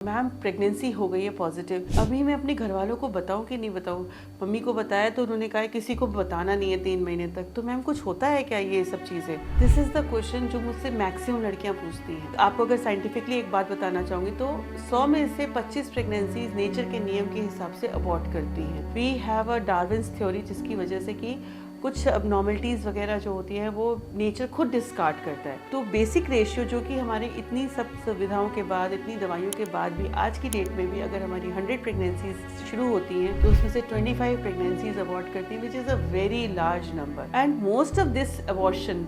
Ma'am pregnancy हो गई है पॉजिटिव, अभी मैं अपने घर वालों को बताऊं कि नहीं बताऊं? मम्मी को बताया तो उन्होंने कहा किसी को बताना नहीं है 3 महीने तक। तो मैम कुछ होता है क्या ये सब चीज़ें? दिस इज़ द क्वेश्चन जो मुझसे मैक्सिमम लड़कियां पूछती हैं। आपको अगर साइंटिफिकली एक बात बताना चाहूँगी तो 100 में से 25 प्रेगनेंसीज नेचर के नियम के हिसाब से अबॉर्ट करती हैं। We have a Darwin's theory जिसकी वजह से कि कुछ अबनॉर्मलिटीज़ वगैरह जो होती हैं वो नेचर खुद डिस्कार्ड करता है। तो बेसिक रेशियो जो कि हमारी इतनी सब सुविधाओं के बाद, इतनी दवाइयों के बाद भी आज की डेट में भी अगर हमारी 100 प्रेगनेंसीज शुरू होती हैं तो उसमें से 25 प्रेगनेंसीज अबॉर्ट करती हैं, which is a very large number. And most of this abortion,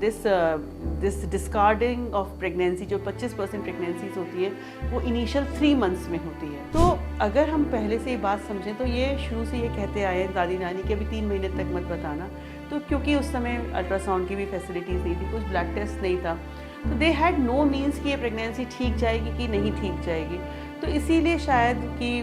this discarding of pregnancy जो 25% प्रेगनेंसीज होती है वो इनिशियल 3 मंथ्स में होती है। तो अगर हम पहले से ये बात समझें तो ये शुरू से ये कहते आए हैं दादी नानी कि अभी 3 महीने तक मत बताना। तो क्योंकि उस समय अल्ट्रासाउंड की भी फैसिलिटीज़ नहीं थी, कुछ ब्लड टेस्ट नहीं था, तो दे हैड नो मीन्स कि ये प्रेगनेंसी ठीक जाएगी कि नहीं ठीक जाएगी। तो इसीलिए शायद कि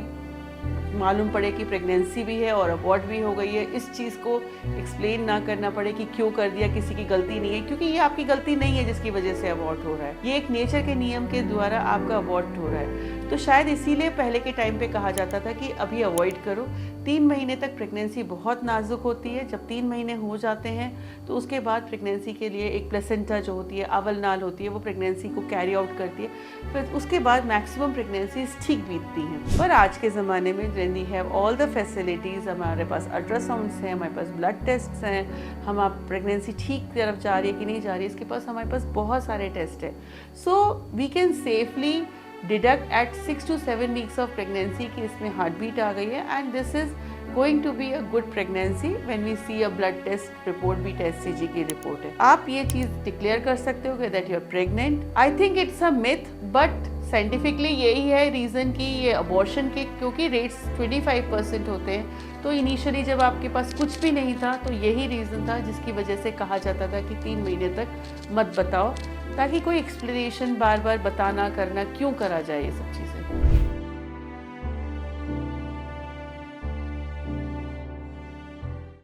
मालूम पड़े कि प्रेगनेंसी भी है और अबॉर्ट भी हो गई है, इस चीज़ को एक्सप्लेन ना करना पड़े कि क्यों कर दिया, किसी की गलती नहीं है, क्योंकि ये आपकी गलती नहीं है जिसकी वजह से अबॉर्ट हो रहा है। ये एक नेचर के नियम के द्वारा आपका अबॉर्ट हो रहा है। तो शायद इसीलिए पहले के टाइम पे कहा जाता था कि अभी अवॉइड करो। 3 महीने तक प्रेगनेंसी बहुत नाजुक होती है। जब 3 महीने हो जाते हैं तो उसके बाद प्रेगनेंसी के लिए एक प्लेसेंटा जो होती है, अवल नाल होती है, वो प्रेगनेंसी को कैरी आउट करती है। फिर उसके बाद मैक्सिमम प्रेगनेंसीज ठीक बीतती हैं। पर आज के ज़माने में when we have all the facilities, हमारे पास अल्ट्रासाउंड्स हैं, हमारे पास ब्लड टेस्ट्स हैं, हम आप प्रेगनेंसी ठीक तरफ जा रही है कि नहीं जा रही है, इसके पास हमारे पास बहुत सारे टेस्ट हैं। So we can safely deduct at 6 to 7 weeks of pregnancy कि इसमें हार्ट बीट आ गई है and this is going to be a good pregnancy when we see a blood test report, भी HCG की रिपोर्ट है। आप ये चीज़ डिक्लेयर कर सकते हो कि that you are pregnant. I think it's a myth, but scientifically यही है रीज़न कि ये अबॉर्शन के क्योंकि रेट्स 25% होते हैं। तो इनिशियली जब आपके पास कुछ भी नहीं था तो यही रीज़न था जिसकी वजह से कहा जाता था कि 3 महीने तक मत बताओ, ताकि कोई एक्सप्लेनेशन बार बार बताना करना क्यों करा जाए ये सब चीज़ें।